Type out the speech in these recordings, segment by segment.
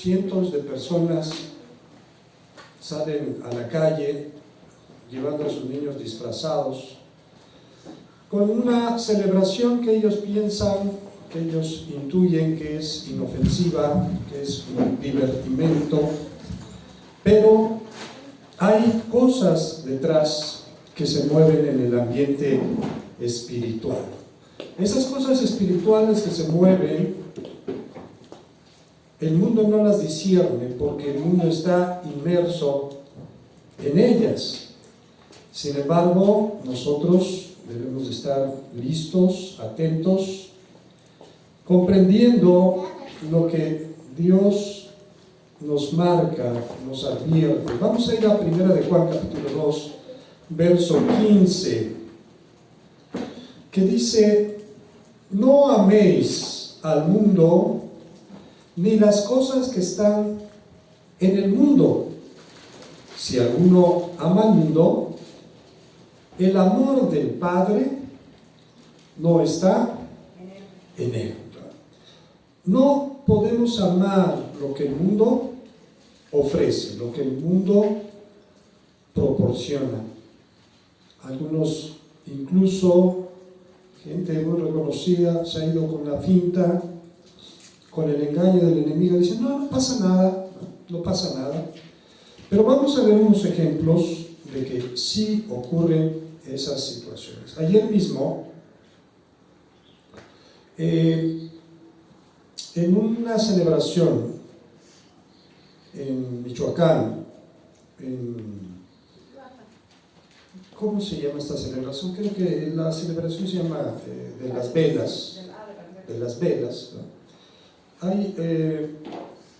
cientos de personas salen a la calle llevando a sus niños disfrazados con una celebración que ellos piensan, que ellos intuyen que es inofensiva, que es un divertimento, pero hay cosas detrás que se mueven en el ambiente espiritual. Esas cosas espirituales que se mueven, el mundo no las discierne porque el mundo está inmerso en ellas. Sin embargo, nosotros debemos de estar listos, atentos, comprendiendo lo que Dios nos marca, nos advierte. Vamos a ir a 1 de Juan capítulo 2, verso 15, que dice: no améis al mundo ni las cosas que están en el mundo. Si alguno ama al mundo, el amor del Padre no está en él. No podemos amar lo que el mundo ofrece, lo que el mundo proporciona. Algunos, incluso gente muy reconocida, se ha ido con la finta, con el engaño del enemigo, dicen: no pasa nada, no pasa nada. Pero vamos a ver unos ejemplos de que sí ocurren esas situaciones. Ayer mismo, en una celebración en Michoacán, ¿cómo se llama esta celebración? Creo que la celebración se llama de las velas, ¿no? Hay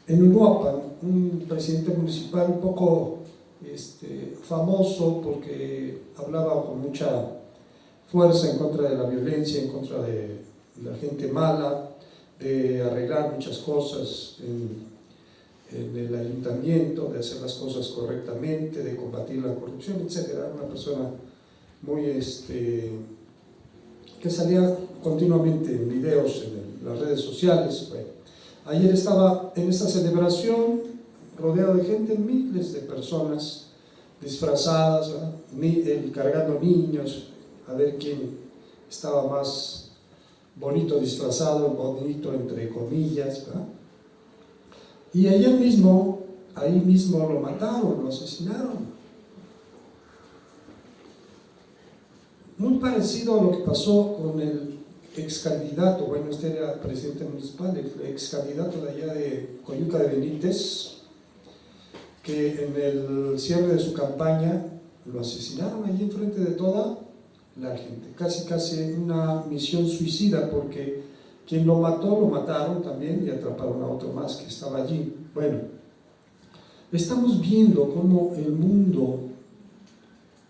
en Uruapan un presidente municipal un poco famoso porque hablaba con mucha fuerza en contra de la violencia, en contra de la gente mala, de arreglar muchas cosas en el ayuntamiento, de hacer las cosas correctamente, de combatir la corrupción, etc. Una persona muy que salía continuamente en videos en las redes sociales. Bueno, ayer estaba en esta celebración rodeado de gente, miles de personas disfrazadas, ¿no? Cargando niños, a ver quién estaba más bonito disfrazado, bonito entre comillas, ¿verdad? Y ayer mismo, ahí mismo lo mataron, lo asesinaron. Muy parecido a lo que pasó con el ex candidato, bueno, este era presidente municipal, el ex candidato de allá de Coyuca de Benítez, que en el cierre de su campaña lo asesinaron allí enfrente de toda la gente, casi una misión suicida, porque quien lo mató, lo mataron también y atraparon a otro más que estaba allí. Bueno, estamos viendo cómo el mundo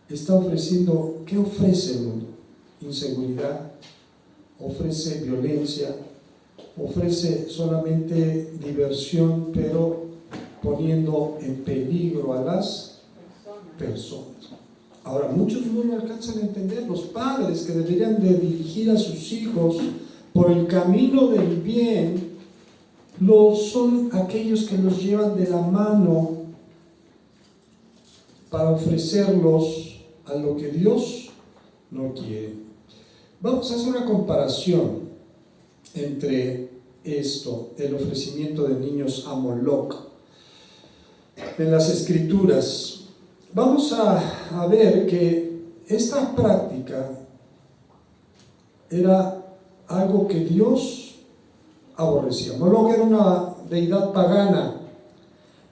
está ofreciendo. ¿Qué ofrece el mundo? Inseguridad, ofrece violencia, ofrece solamente diversión, pero poniendo en peligro a las personas. Ahora, muchos no lo alcanzan a entender. Los padres que deberían de dirigir a sus hijos por el camino del bien, son aquellos que los llevan de la mano para ofrecerlos a lo que Dios no quiere. Vamos a hacer una comparación entre esto, el ofrecimiento de niños a Moloch, en las Escrituras. Vamos a ver que esta práctica era algo que Dios aborrecía. Moloch era una deidad pagana,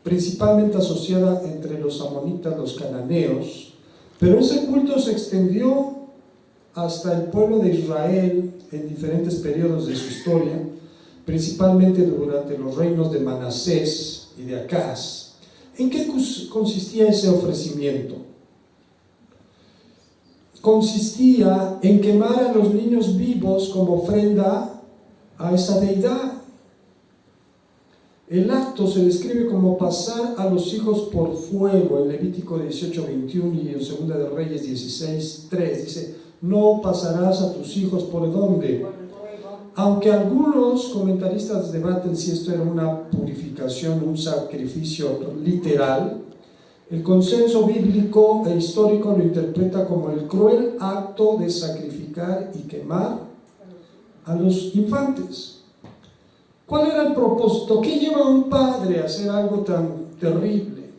principalmente asociada entre los amonitas, los cananeos, pero ese culto se extendió hasta el pueblo de Israel en diferentes periodos de su historia, principalmente durante los reinos de Manasés y de Acaz. ¿En qué consistía ese ofrecimiento? Consistía en quemar a los niños vivos como ofrenda a esa deidad. El acto se describe como pasar a los hijos por fuego en Levítico 18:21 y en 2 de Reyes 16:3. Dice: no pasarás a tus hijos por ¿dónde? Aunque algunos comentaristas debaten si esto era una purificación, un sacrificio literal, el consenso bíblico e histórico lo interpreta como el cruel acto de sacrificar y quemar a los infantes. ¿Cuál era el propósito? ¿Qué lleva a un padre a hacer algo tan terrible?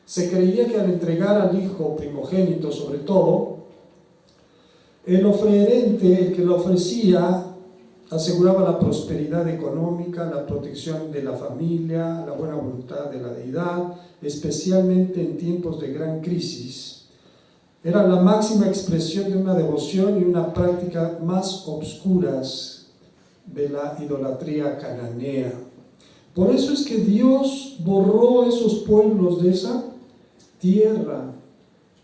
Se creía que al entregar al hijo primogénito, sobre todo, el oferente, el que lo ofrecía, aseguraba la prosperidad económica, la protección de la familia, la buena voluntad de la deidad, especialmente en tiempos de gran crisis. Era la máxima expresión de una devoción y una práctica más obscuras de la idolatría cananea. Por eso es que Dios borró esos pueblos de esa tierra,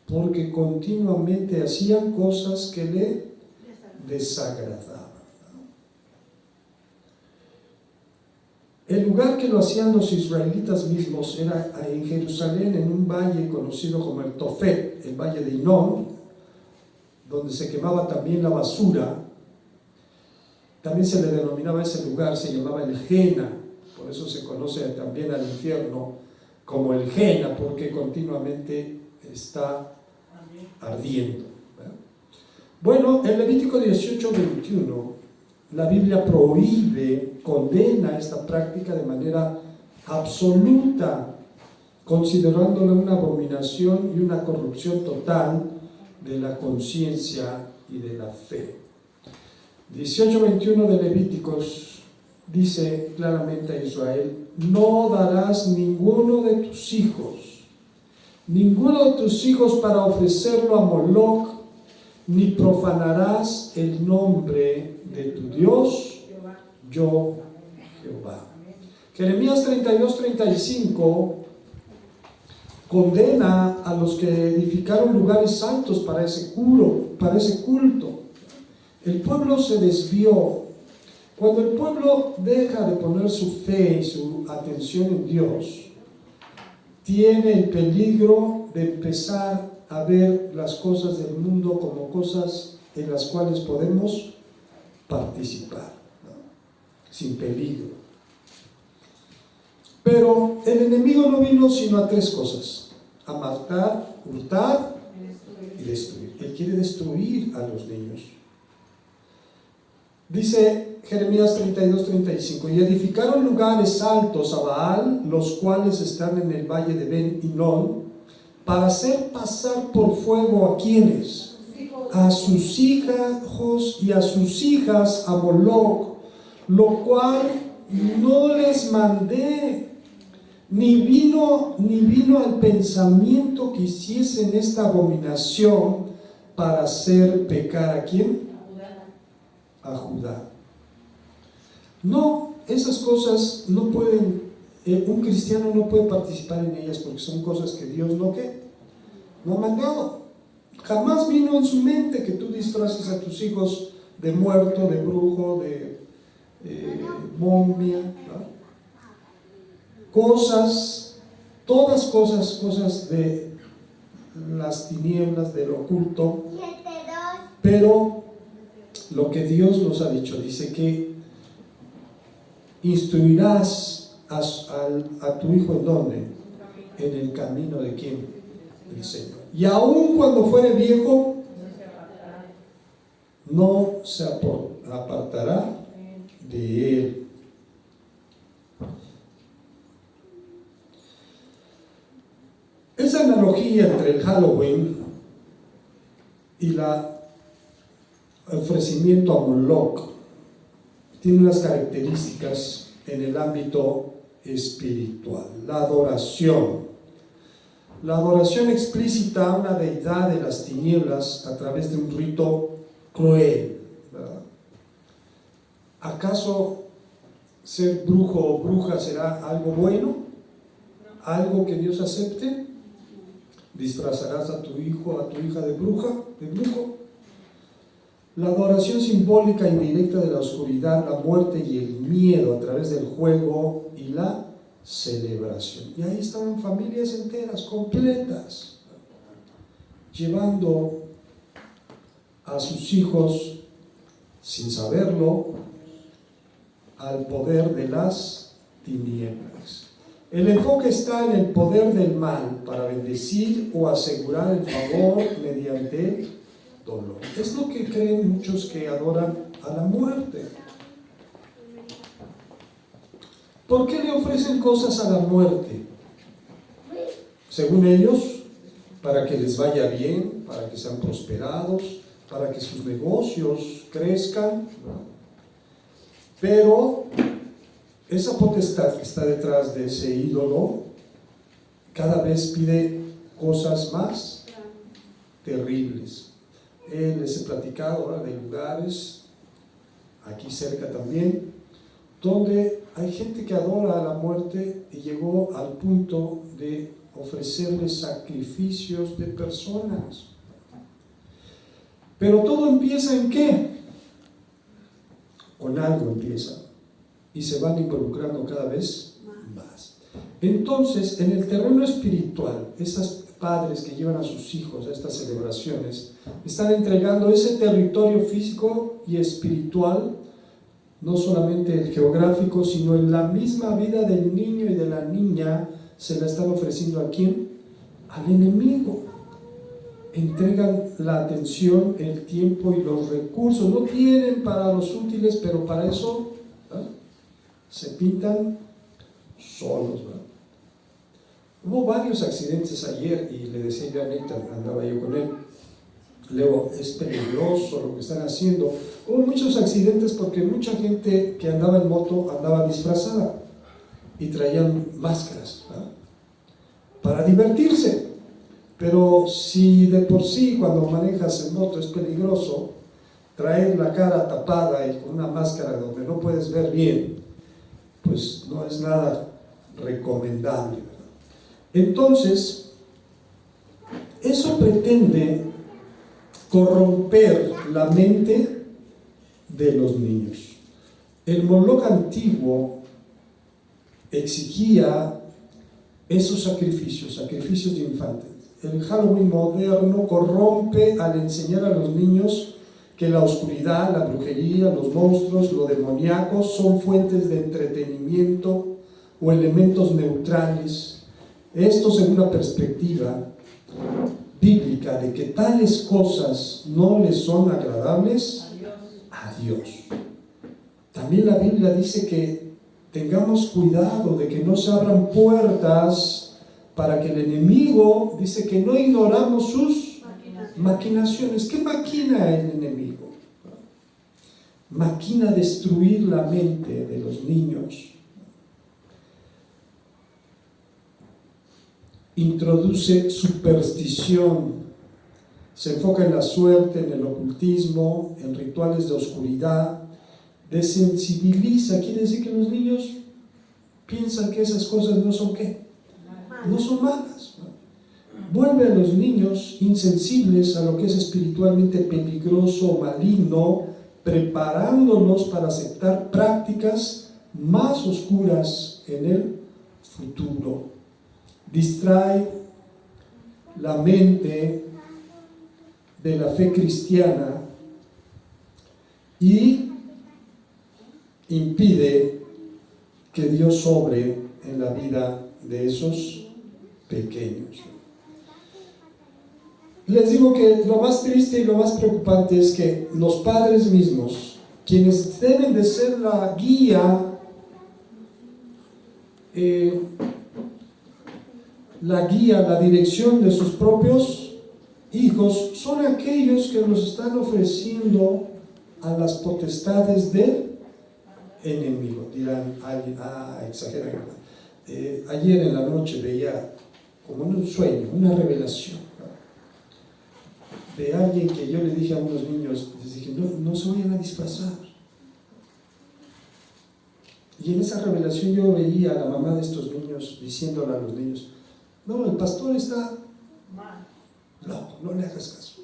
porque continuamente hacían cosas que le desagradaban. El lugar que lo hacían los israelitas mismos era en Jerusalén, en un valle conocido como el Tofet, el valle de Hinnom, donde se quemaba también la basura. También se le denominaba ese lugar, se llamaba el Jena, por eso se conoce también al infierno como el Jena, porque continuamente está ardiendo. Bueno, en Levítico 18:21, la Biblia prohíbe, condena esta práctica de manera absoluta, considerándola una abominación y una corrupción total de la conciencia y de la fe. 18:21 de Levíticos dice claramente a Israel: no darás ninguno de tus hijos para ofrecerlo a Moloc, ni profanarás el nombre de tu Dios, yo Jehová. Jeremías 32:35 condena a los que edificaron lugares altos para ese culto. El pueblo se desvió. Cuando el pueblo deja de poner su fe y su atención en Dios, tiene el peligro de empezar a ver las cosas del mundo como cosas en las cuales podemos participar, ¿no? Sin peligro. Pero el enemigo no vino sino a tres cosas: a matar, hurtar y destruir. Él quiere destruir a los niños. Dice Jeremías 32:35: y edificaron lugares altos a Baal, los cuales están en el valle de Ben Hinnom, para hacer pasar por fuego a quienes, a sus hijos y a sus hijas a Moloc, lo cual no les mandé, ni vino al pensamiento que hiciesen esta abominación para hacer pecar a quién, a Judá. No, esas cosas no pueden, un cristiano no puede participar en ellas, porque son cosas que Dios no ha mandado. Jamás vino en su mente que tú disfraces a tus hijos de muerto, de brujo, de momia, ¿no? Todas cosas de las tinieblas, del oculto. Pero lo que Dios nos ha dicho, dice que instruirás a tu hijo ¿en dónde? En el camino de quién, del Señor. Y aun cuando fuere viejo, no se apartará de él. Esa analogía entre el Halloween y el ofrecimiento a Moloc tiene unas características en el ámbito espiritual. La adoración explícita a una deidad de las tinieblas a través de un rito cruel, ¿verdad? ¿Acaso ser brujo o bruja será algo bueno? ¿Algo que Dios acepte? ¿Disfrazarás a tu hijo, a tu hija de brujo? La adoración simbólica y directa de la oscuridad, la muerte y el miedo a través del juego y la celebración. Y ahí estaban familias enteras, completas, llevando a sus hijos, sin saberlo, al poder de las tinieblas. El enfoque está en el poder del mal para bendecir o asegurar el favor mediante el dolor. Es lo que creen muchos que adoran a la muerte. ¿Por qué le ofrecen cosas a la muerte? Según ellos, para que les vaya bien, para que sean prosperados, para que sus negocios crezcan. Pero esa potestad que está detrás de ese ídolo cada vez pide cosas más terribles. Les he platicado ahora de lugares, aquí cerca también, donde hay gente que adora a la muerte y llegó al punto de ofrecerle sacrificios de personas. Pero todo empieza ¿en qué? Con algo empieza y se van involucrando cada vez más. Entonces, en el terreno espiritual, esos padres que llevan a sus hijos a estas celebraciones están entregando ese territorio físico y espiritual, no solamente el geográfico, sino en la misma vida del niño y de la niña. Se la están ofreciendo ¿a quién? Al enemigo. Entregan la atención, el tiempo y los recursos. No tienen para los útiles, pero para eso se pintan solos. Hubo varios accidentes ayer y le decía yo a Anita, andaba yo con él, Leo, es peligroso lo que están haciendo. Hubo muchos accidentes porque mucha gente que andaba en moto andaba disfrazada y traían máscaras para divertirse. Pero si de por sí cuando manejas en moto es peligroso, traer la cara tapada y con una máscara donde no puedes ver bien, pues no es nada recomendable. Entonces, eso pretende corromper la mente de los niños. El Moloch antiguo exigía esos sacrificios de infantes. El Halloween moderno corrompe al enseñar a los niños que la oscuridad, la brujería, los monstruos, lo demoníaco son fuentes de entretenimiento o elementos neutrales. Esto según la perspectiva bíblica de que tales cosas no les son agradables a Dios. También la Biblia dice que tengamos cuidado de que no se abran puertas para que el enemigo, dice que no ignoramos sus maquinaciones. ¿Qué maquina el enemigo? Maquina destruir la mente de los niños. Introduce superstición, se enfoca en la suerte, en el ocultismo, en rituales de oscuridad, desensibiliza, quiere decir que los niños piensan que esas cosas no son ¿qué? No son malas. Vuelve a los niños insensibles a lo que es espiritualmente peligroso o maligno, preparándolos para aceptar prácticas más oscuras en el futuro. Distrae la mente de la fe cristiana y impide que Dios obre en la vida de esos pequeños. Les digo que lo más triste y lo más preocupante es que los padres mismos, quienes deben de ser la guía, la dirección de sus propios hijos, son aquellos que los están ofreciendo a las potestades del enemigo. Dirán, exageran. Ayer en la noche veía como en un sueño, una revelación de alguien que yo le dije a unos niños, les dije, no se vayan a disfrazar. Y en esa revelación yo veía a la mamá de estos niños diciéndole a los niños, no, el pastor está loco, no le hagas caso.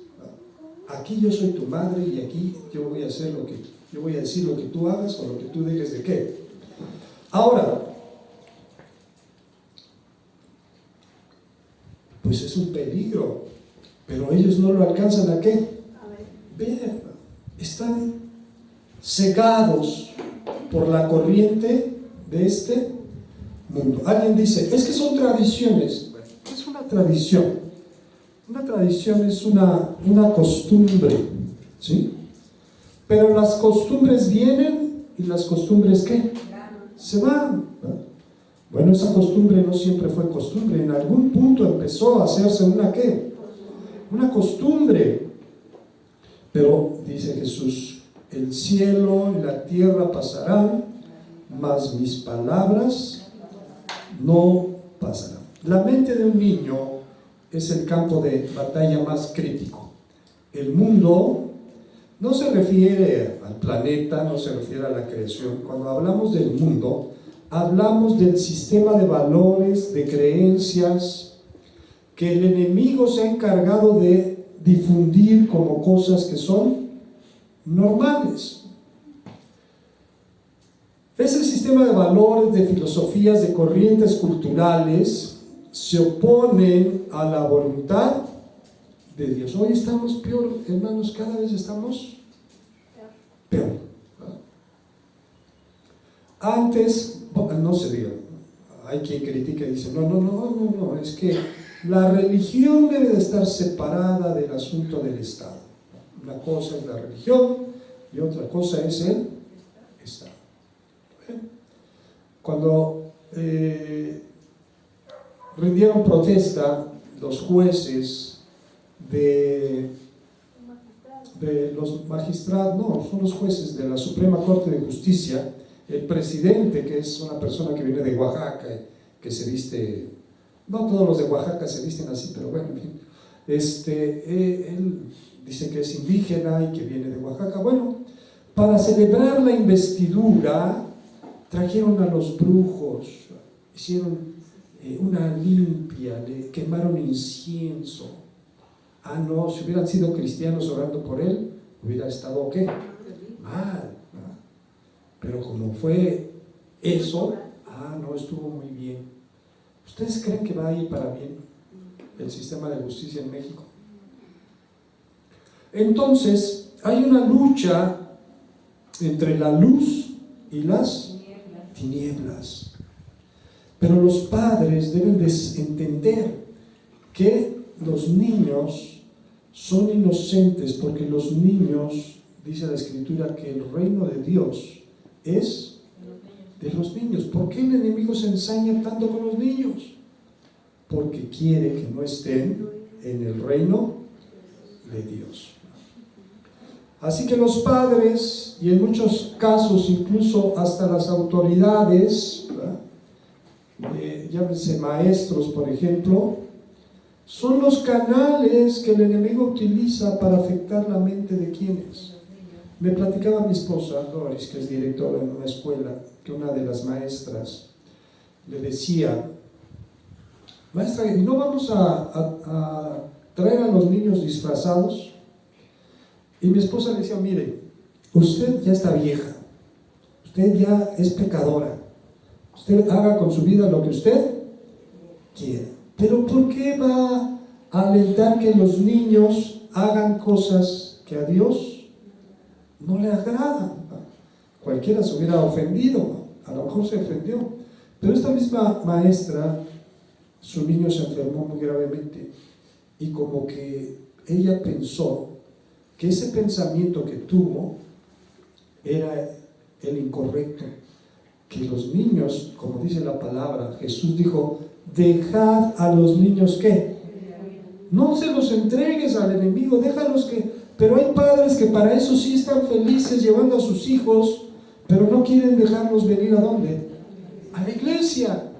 Aquí yo soy tu madre y aquí yo voy a hacer yo voy a decir lo que tú hagas o lo que tú dejes de qué. Ahora, pues es un peligro, pero ellos no lo alcanzan ¿a qué? Ver, están cegados por la corriente de este mundo. Alguien dice, es que son tradiciones. Bueno, ¿qué es una tradición? Una tradición es una costumbre, ¿sí? Pero las costumbres vienen y las costumbres ¿qué? Se van. Bueno, esa costumbre no siempre fue costumbre, en algún punto empezó a hacerse una ¿qué? Una costumbre. Pero dice Jesús, el cielo y la tierra pasarán, mas mis palabras no pasarán. La mente de un niño es el campo de batalla más crítico. El mundo no se refiere al planeta, no se refiere a la creación. Cuando hablamos del mundo, hablamos del sistema de valores, de creencias, que el enemigo se ha encargado de difundir como cosas que son normales. Ese sistema de valores, de filosofías, de corrientes culturales se oponen a la voluntad de Dios. Hoy estamos peor, hermanos, cada vez estamos peor. Antes, no se diga, hay quien critica y dice, no, es que la religión debe de estar separada del asunto del Estado. Una cosa es la religión y otra cosa es el Estado. Cuando rindieron protesta los jueces de los magistrados, no, son los jueces de la Suprema Corte de Justicia, el presidente, que es una persona que viene de Oaxaca, que se viste, no todos los de Oaxaca se visten así, pero bueno, en fin, él dice que es indígena y que viene de Oaxaca. Bueno, para celebrar la investidura, trajeron a los brujos, hicieron una limpia, le quemaron incienso. No, si hubieran sido cristianos orando por él, hubiera estado ¿qué? Mal. Pero como fue eso, no estuvo muy bien. ¿Ustedes creen que va a ir para bien el sistema de justicia en México? Entonces, hay una lucha entre la luz y las tinieblas. Pero los padres deben de entender que los niños son inocentes, porque los niños, dice la Escritura, que el reino de Dios es de los niños. ¿Por qué el enemigo se ensaña tanto con los niños? Porque quiere que no estén en el reino de Dios. Así que los padres, y en muchos casos incluso hasta las autoridades, llámense maestros por ejemplo, son los canales que el enemigo utiliza para afectar la mente de quienes. Me platicaba mi esposa, Doris, que es directora en una escuela, que una de las maestras le decía, maestra, ¿y no vamos a traer a los niños disfrazados? Y mi esposa le decía, mire, usted ya está vieja, usted ya es pecadora, usted haga con su vida lo que usted quiera, pero ¿por qué va a alentar que los niños hagan cosas que a Dios no le agradan? Cualquiera se hubiera ofendido, a lo mejor se ofendió, pero esta misma maestra, su niño se enfermó muy gravemente y como que ella pensó que ese pensamiento que tuvo era el incorrecto, que los niños, como dice la palabra, Jesús dijo, dejad a los niños ¿qué? No se los entregues al enemigo, déjalos que... Pero hay padres que para eso sí están felices llevando a sus hijos, pero no quieren dejarlos venir ¿a dónde? A la iglesia.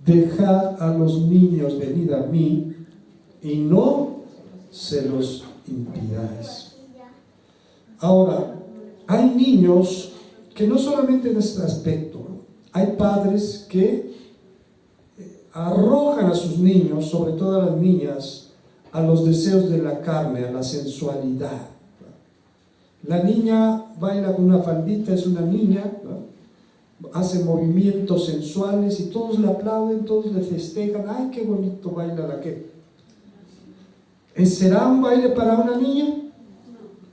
Dejad a los niños venir a mí y no se los impidáis. Ahora, hay niños que no solamente en este aspecto, hay padres que arrojan a sus niños, sobre todo a las niñas, a los deseos de la carne, a la sensualidad. La niña baila con una faldita, es una niña, ¿no? Hace movimientos sensuales y todos le aplauden, todos le festejan. ¡Ay, qué bonito baila la que! ¿Será un baile para una niña?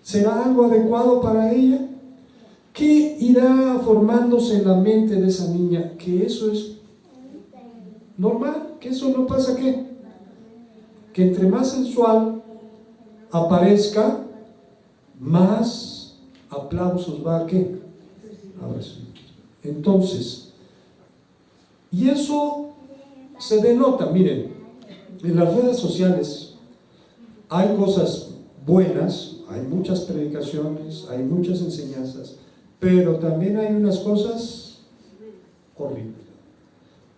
¿Será algo adecuado para ella? ¿Qué irá formándose en la mente de esa niña? Que eso es normal, que eso no pasa, ¿qué? Que entre más sensual aparezca, más aplausos va a ¿qué? A recibir. Entonces, y eso se denota, miren, en las redes sociales hay cosas buenas, hay muchas predicaciones, hay muchas enseñanzas, pero también hay unas cosas horribles.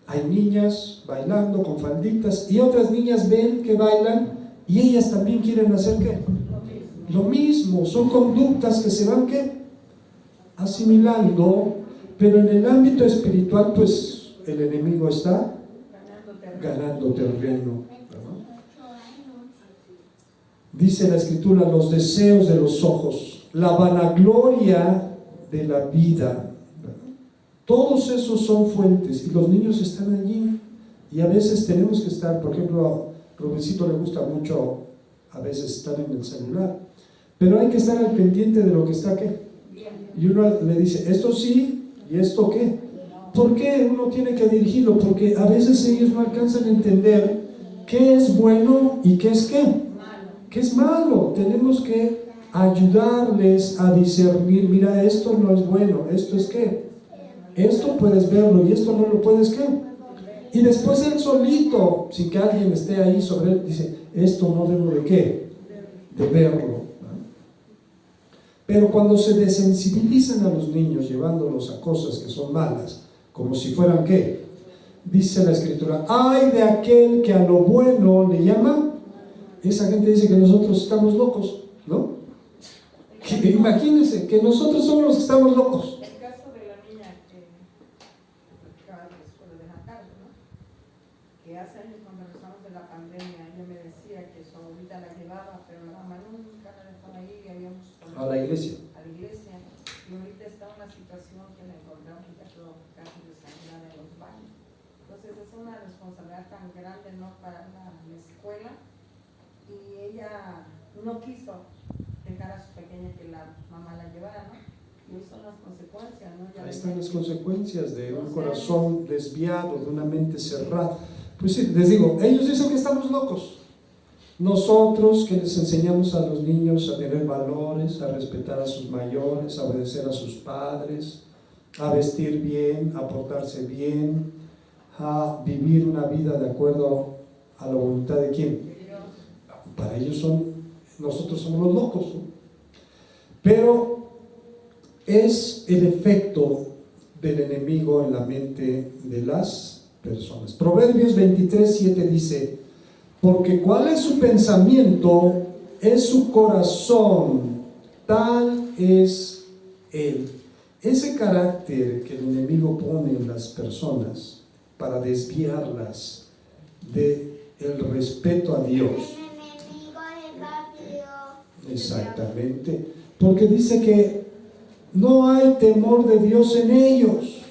Hay niñas bailando con falditas y otras niñas ven que bailan y ellas también quieren hacer ¿qué? Lo mismo. Son conductas que se van ¿qué? Asimilando, pero en el ámbito espiritual pues el enemigo está ganando terreno. Dice la Escritura, los deseos de los ojos, la vanagloria de la vida, todos esos son fuentes y los niños están allí y a veces tenemos que estar, por ejemplo, a Rubencito le gusta mucho a veces estar en el celular, pero hay que estar al pendiente de lo que está ¿qué? Y uno le dice, esto sí y esto ¿qué? ¿Por qué uno tiene que dirigirlo? Porque a veces ellos no alcanzan a entender qué es bueno y qué es ¿qué? ¿Qué es malo? Tenemos que ayudarles a discernir, mira, esto no es bueno, esto es ¿qué? Esto puedes verlo y esto no lo puedes ¿qué? Y después él solito, sin que alguien esté ahí sobre él, dice, esto no debo de ¿qué? De verlo. Pero cuando se desensibilizan a los niños llevándolos a cosas que son malas, como si fueran ¿qué? Dice la Escritura, ay de aquel que a lo bueno le llama. Esa gente dice que nosotros estamos locos, ¿no? Imagínense que nosotros somos los que estamos locos. El caso de la niña que acaba después de dejarlo, ¿no? Que hace años cuando regresamos de la pandemia, ella me decía que su abuelita la llevaba, pero la mamá nunca la dejó ahí, y habíamos a la iglesia. Y ahorita está una situación que la encontramos ya todo casi desangrada en los baños. Entonces es una responsabilidad tan grande, ¿no? Para la escuela. Y ella no quiso dejar a su pequeña que la mamá la llevara, ¿no? Y esas son las consecuencias, ¿no? Ahí están las consecuencias de un corazón desviado, de una mente cerrada. Pues sí, les digo, ellos dicen que estamos locos. Nosotros que les enseñamos a los niños a tener valores, a respetar a sus mayores, a obedecer a sus padres, a vestir bien, a portarse bien, a vivir una vida de acuerdo a la voluntad de ¿quién? Para ellos nosotros somos los locos, ¿no? Pero es el efecto del enemigo en la mente de las personas. Proverbios 23:7 dice, porque cuál es su pensamiento, es su corazón, tal es él. Ese carácter que el enemigo pone en las personas para desviarlas del respeto a Dios. Exactamente, porque dice que no hay temor de Dios en ellos.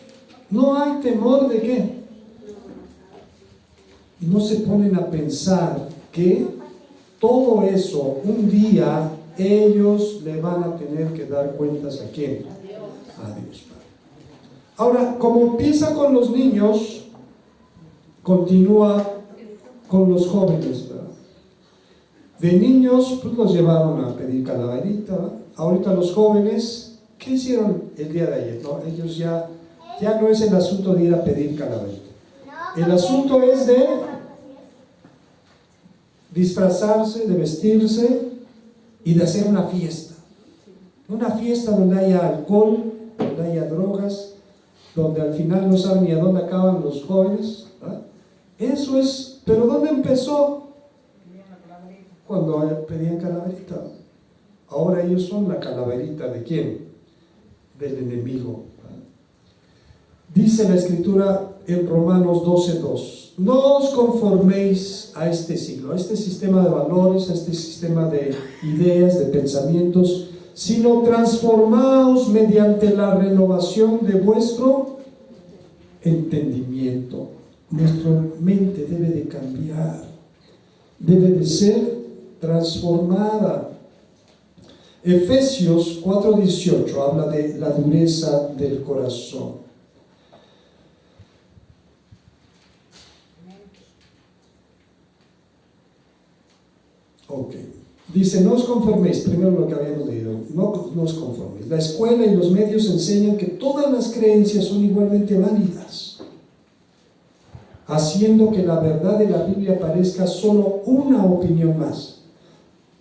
No hay temor de ¿qué? No se ponen a pensar que todo eso un día ellos le van a tener que dar cuentas ¿a quién? A Dios. Ahora, como empieza con los niños, continúa con los jóvenes, ¿verdad? De niños, pues los llevaron a pedir calaverita, ¿verdad? Ahorita los jóvenes, ¿qué hicieron el día de ayer? No, ellos ya no es el asunto de ir a pedir calaverita. El asunto es de disfrazarse, de vestirse y de hacer una fiesta. Una fiesta donde haya alcohol, donde haya drogas, donde al final no saben ni a dónde acaban los jóvenes, ¿verdad? Eso es, pero ¿dónde empezó? Cuando pedían calaverita. Ahora ellos son la calaverita ¿de quién? Del enemigo. Dice la Escritura en Romanos 12:2, no os conforméis a este siglo, a este sistema de valores, a este sistema de ideas, de pensamientos, sino transformaos mediante la renovación de vuestro entendimiento. Nuestra mente debe de cambiar, debe de ser transformada. Efesios 4:18 habla de la dureza del corazón. Ok. Dice, no os conforméis, primero lo que habíamos leído, no os conforméis. La escuela y los medios enseñan que todas las creencias son igualmente válidas, haciendo que la verdad de la Biblia parezca solo una opinión más.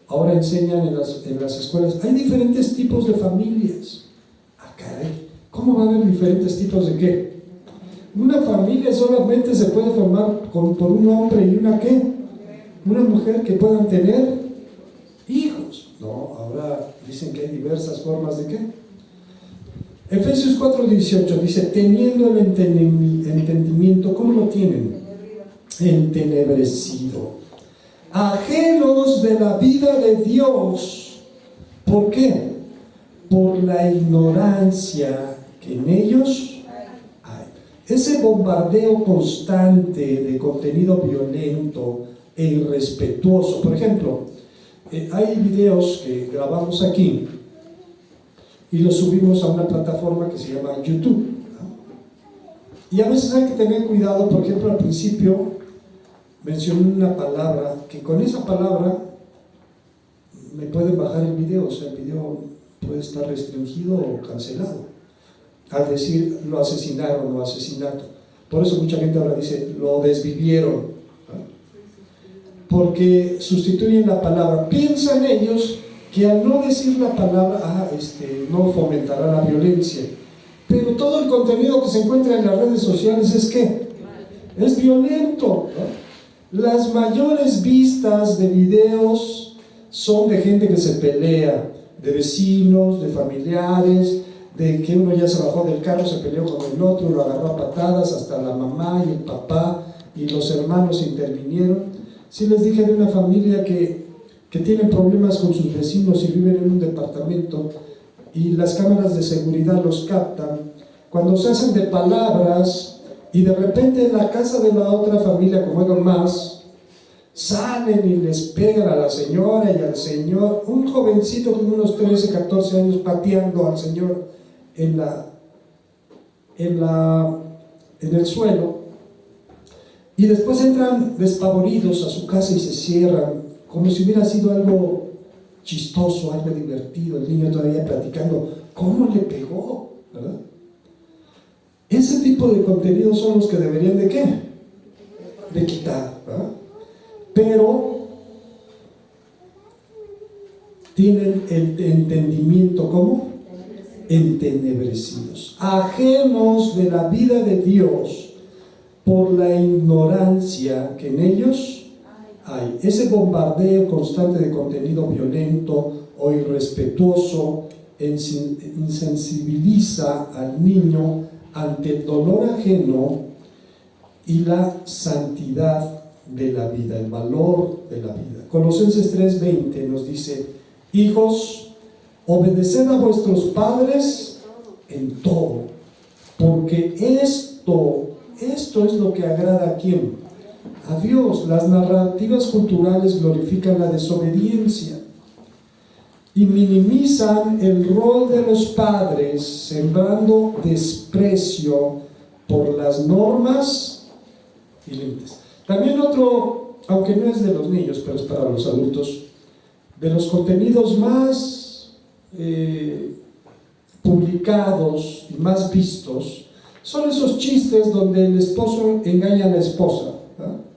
Ahora enseñan en las escuelas, hay diferentes tipos de familias. Ah, caray, ¿cómo va a haber diferentes tipos de qué? Una familia solamente se puede formar por un hombre y una ¿qué? Una mujer que puedan tener hijos. No, ahora dicen que hay diversas formas de qué. Efesios 4:18 dice, teniendo el entendimiento, ¿cómo lo tienen? Entenebrecido, ajenos de la vida de Dios. ¿Por qué? Por la ignorancia que en ellos hay. Ese bombardeo constante de contenido violento e irrespetuoso. Por ejemplo, hay videos que grabamos aquí y los subimos a una plataforma que se llama YouTube, ¿no? Y a veces hay que tener cuidado. Por ejemplo, al principio mencioné una palabra que con esa palabra me pueden bajar el video, o sea, el video puede estar restringido o cancelado al decir lo asesinaron o asesinato. Por eso mucha gente ahora dice lo desvivieron, ¿no? Porque sustituyen la palabra. Piensan ellos que al no decir la palabra no fomentará la violencia, pero todo el contenido que se encuentra en las redes sociales es ¿qué? Es violento, ¿no? Las mayores vistas de videos son de gente que se pelea, de vecinos, de familiares, de que uno ya se bajó del carro, se peleó con el otro, lo agarró a patadas, hasta la mamá y el papá y los hermanos intervinieron. Sí les dije de una familia que tienen problemas con sus vecinos y viven en un departamento y las cámaras de seguridad los captan cuando se hacen de palabras. Y de repente en la casa de la otra familia, como eran más, salen y les pegan a la señora y al señor. Un jovencito con unos 13, 14 años pateando al señor en el suelo. Y después entran despavoridos a su casa y se cierran, como si hubiera sido algo chistoso, algo divertido. El niño todavía platicando, ¿cómo le pegó? ¿Verdad? Ese tipo de contenidos son los que deberían ¿de qué? De quitar, ¿verdad? Pero tienen el entendimiento ¿cómo? Entenebrecidos, ajenos de la vida de Dios por la ignorancia que en ellos hay. Ese bombardeo constante de contenido violento o irrespetuoso insensibiliza al niño ante el dolor ajeno y la santidad de la vida, el valor de la vida. Colosenses 3:20 nos dice, hijos, obedeced a vuestros padres en todo, porque esto es lo que agrada a ¿quién? A Dios. Las narrativas culturales glorifican la desobediencia y minimizan el rol de los padres, sembrando desprecio por las normas y límites. También otro, aunque no es de los niños, pero es para los adultos, de los contenidos más publicados y más vistos, son esos chistes donde el esposo engaña a la esposa, ¿no?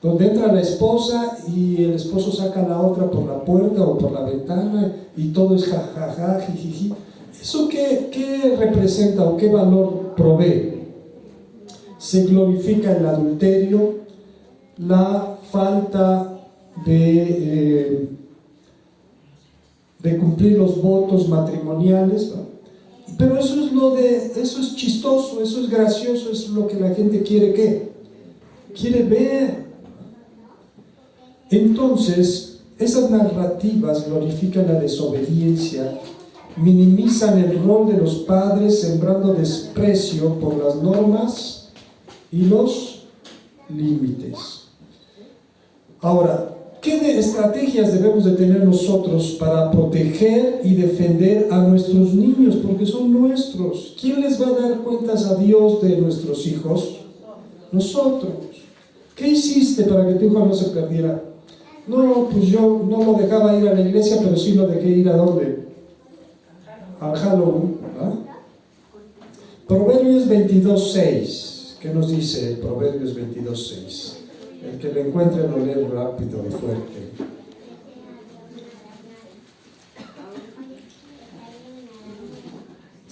Donde entra la esposa y el esposo saca a la otra por la puerta o por la ventana y todo es jajaja, jijiji. ¿Eso qué representa o qué valor provee? Se glorifica el adulterio, la falta de cumplir los votos matrimoniales, ¿no? Pero eso es chistoso, eso es gracioso, eso es lo que la gente quiere ¿qué? Quiere ver. Entonces, esas narrativas glorifican la desobediencia, minimizan el rol de los padres, sembrando desprecio por las normas y los límites. Ahora, ¿Qué estrategias debemos de tener nosotros para proteger y defender a nuestros niños? Porque son nuestros. ¿Quién les va a dar cuentas a Dios de nuestros hijos? Nosotros. ¿Qué hiciste para que tu hijo no se perdiera? No, pues yo no lo dejaba ir a la iglesia, pero sí lo dejé ir ¿a dónde? Al Halloween. ¿Ah? Proverbios 22:6. ¿Qué nos dice Proverbios 22:6? El que lo encuentre lo lee rápido y fuerte.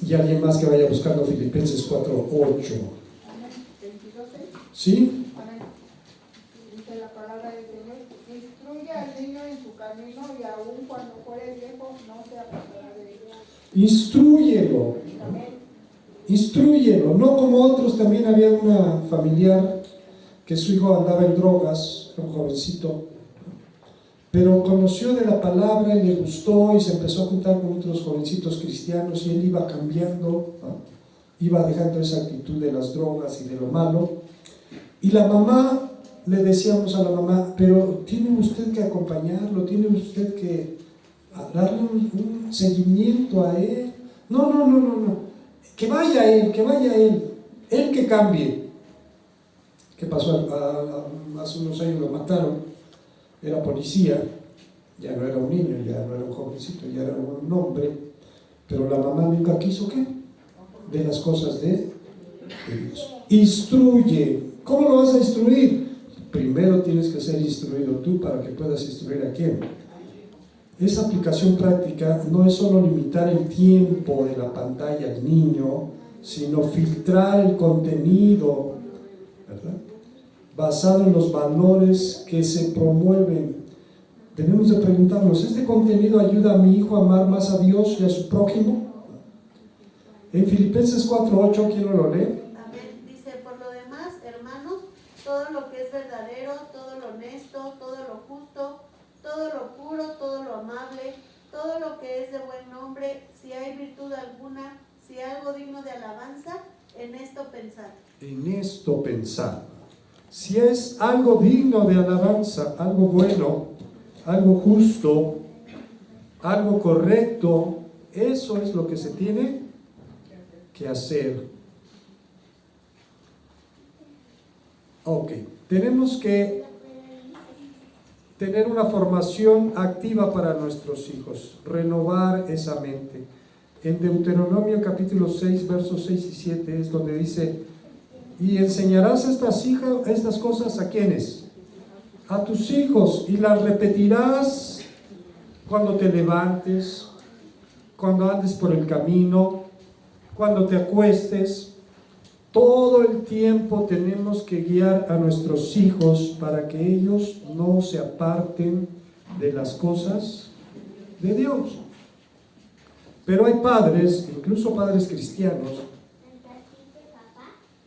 Y alguien más que vaya buscando Filipenses 4:8. ¿Sí? Dice la palabra del Señor: instruye al niño en su camino y aun cuando fuere viejo no se apartará de ella. Instrúyelo. Amén. Instrúyelo. No como otros, también había una familiar que su hijo andaba en drogas, era un jovencito, pero conoció de la palabra y le gustó y se empezó a juntar con otros jovencitos cristianos y él iba cambiando, ¿no? Iba dejando esa actitud de las drogas y de lo malo. Y la mamá, le decíamos a la mamá, pero tiene usted que acompañarlo, tiene usted que darle un seguimiento a él. No, que vaya él, él que cambie. ¿Qué pasó? Hace unos años lo mataron, era policía, ya no era un niño, ya no era un jovencito, ya era un hombre, pero la mamá nunca quiso ¿qué? De las cosas de Dios. Instruye. ¿Cómo lo vas a instruir? Primero tienes que ser instruido tú para que puedas instruir a quién. Esa aplicación práctica no es solo limitar el tiempo de la pantalla al niño, sino filtrar el contenido, ¿verdad? Basado en los valores que se promueven. Debemos de preguntarnos, ¿este contenido ayuda a mi hijo a amar más a Dios y a su prójimo? En Filipenses 4:8, ¿quién no lo lee? Amén. Dice: por lo demás, hermanos, todo lo que es verdadero, todo lo honesto, todo lo justo, todo lo puro, todo lo amable, todo lo que es de buen nombre, si hay virtud alguna, si algo digno de alabanza, en esto pensad. En esto pensar. Si es algo digno de alabanza, algo bueno, algo justo, algo correcto, eso es lo que se tiene que hacer. Ok, tenemos que tener una formación activa para nuestros hijos, renovar esa mente. En Deuteronomio capítulo 6, versos 6 y 7 es donde dice: y enseñarás estas cosas ¿a quiénes? A tus hijos, y las repetirás cuando te levantes, cuando andes por el camino, cuando te acuestes. Todo el tiempo tenemos que guiar a nuestros hijos para que ellos no se aparten de las cosas de Dios. Pero hay padres, incluso padres cristianos,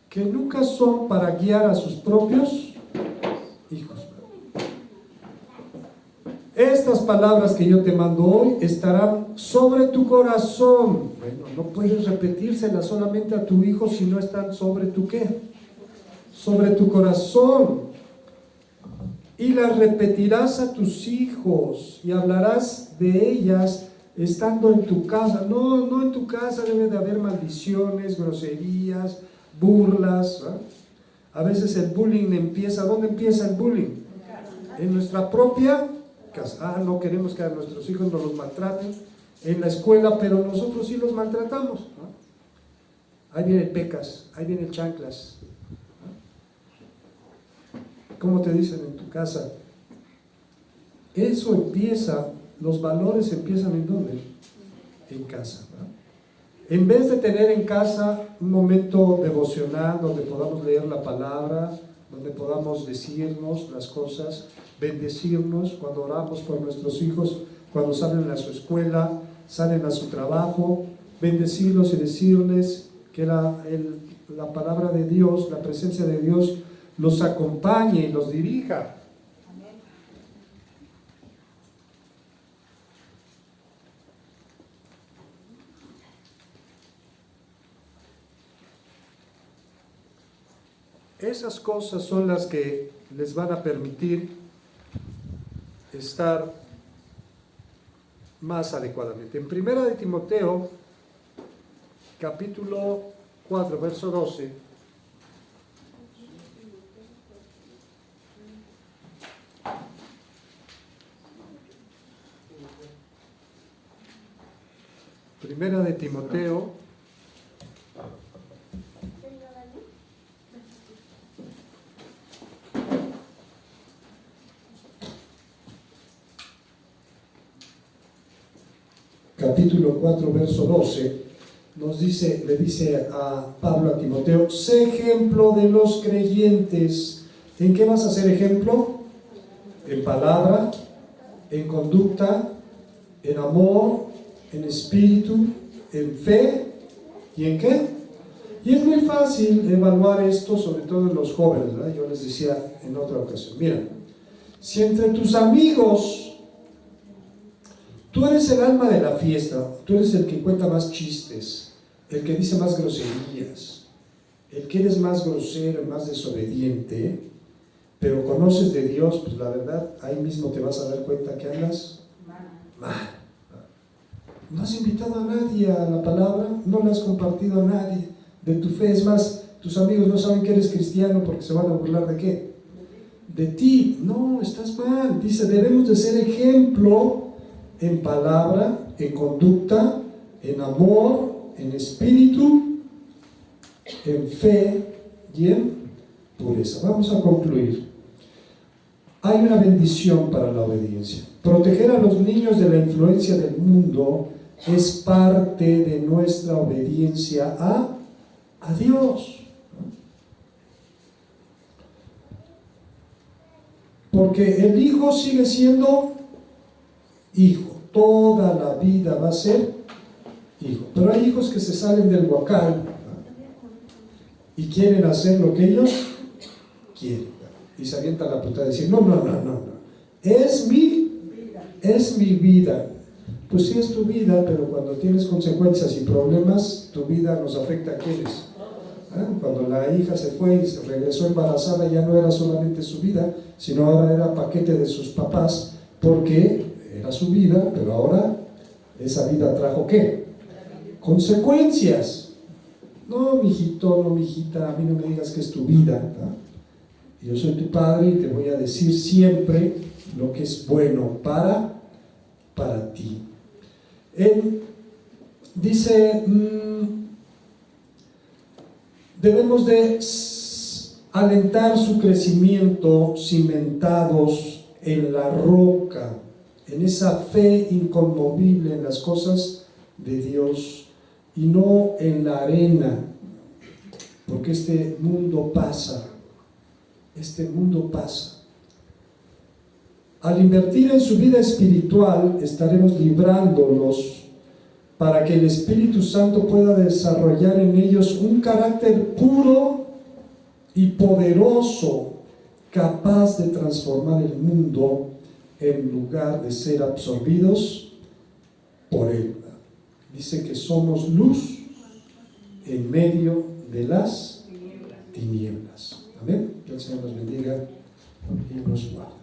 que nunca son para guiar a sus propios hijos. Estas palabras que yo te mando hoy estarán sobre tu corazón. Bueno, no puedes repetírselas solamente a tu hijo si no están sobre tu ¿qué? Sobre tu corazón. Y las repetirás a tus hijos y hablarás de ellas estando en tu casa. No en tu casa debe de haber maldiciones, groserías, burlas, ¿eh? A veces el bullying empieza. ¿Dónde empieza el bullying? En nuestra propia casa. No queremos que a nuestros hijos nos los maltraten en la escuela, pero nosotros sí los maltratamos, ¿no? Ahí viene pecas, ahí viene chanclas, ¿no? ¿Cómo te dicen en tu casa? Eso empieza, los valores empiezan ¿en dónde? En casa, ¿no? En vez de tener en casa un momento devocional donde podamos leer la palabra, donde podamos decirnos las cosas, bendecirnos cuando oramos por nuestros hijos, cuando salen a su escuela, salen a su trabajo, bendecirlos y decirles que la palabra de Dios, la presencia de Dios los acompañe y los dirija. Esas cosas son las que les van a permitir estar más adecuadamente. En Primera de Timoteo, capítulo 4, verso 12, Primera de Timoteo, capítulo 4, verso 12, le dice a Pablo a Timoteo: sé ejemplo de los creyentes. ¿En qué vas a ser ejemplo? En palabra, en conducta, en amor, en espíritu, en fe y en qué. Y es muy fácil evaluar esto, sobre todo en los jóvenes, ¿verdad? Yo les decía en otra ocasión, mira, si entre tus amigos tú eres el alma de la fiesta, tú eres el que cuenta más chistes, el que dice más groserías, el que eres más grosero, más desobediente, pero conoces de Dios, pues la verdad, ahí mismo te vas a dar cuenta que andas mal. No has invitado a nadie a la palabra, no le has compartido a nadie de tu fe. Es más, tus amigos no saben que eres cristiano porque se van a burlar de qué, de ti. No, estás mal. Dice, debemos de ser ejemplo en palabra, en conducta, en amor, en espíritu, en fe y en pureza. Vamos a concluir. Hay una bendición para la obediencia. Proteger a los niños de la influencia del mundo es parte de nuestra obediencia a Dios. Porque el hijo sigue siendo hijo, toda la vida va a ser hijo. Pero hay hijos que se salen del huacal y quieren hacer lo que ellos quieren y se avientan la putada y dicen: no, es mi vida. Pues sí, es tu vida, pero cuando tienes consecuencias y problemas, tu vida nos afecta a quienes. Cuando la hija se fue y se regresó embarazada, ya no era solamente su vida, sino ahora era paquete de sus papás, porque era su vida, pero ahora esa vida trajo ¿qué? Consecuencias. No, mijito, no, mijita, a mí no me digas que es tu vida, ¿verdad? Yo soy tu padre y te voy a decir siempre lo que es bueno para ti. Él dice, debemos de alentar su crecimiento cimentados en la roca, en esa fe inconmovible en las cosas de Dios y no en la arena, porque este mundo pasa. Al invertir en su vida espiritual, estaremos librándolos para que el Espíritu Santo pueda desarrollar en ellos un carácter puro y poderoso, capaz de transformar el mundo en lugar de ser absorbidos por él. Dice que somos luz en medio de las tinieblas. Amén. Que el Señor nos bendiga y nos guarde.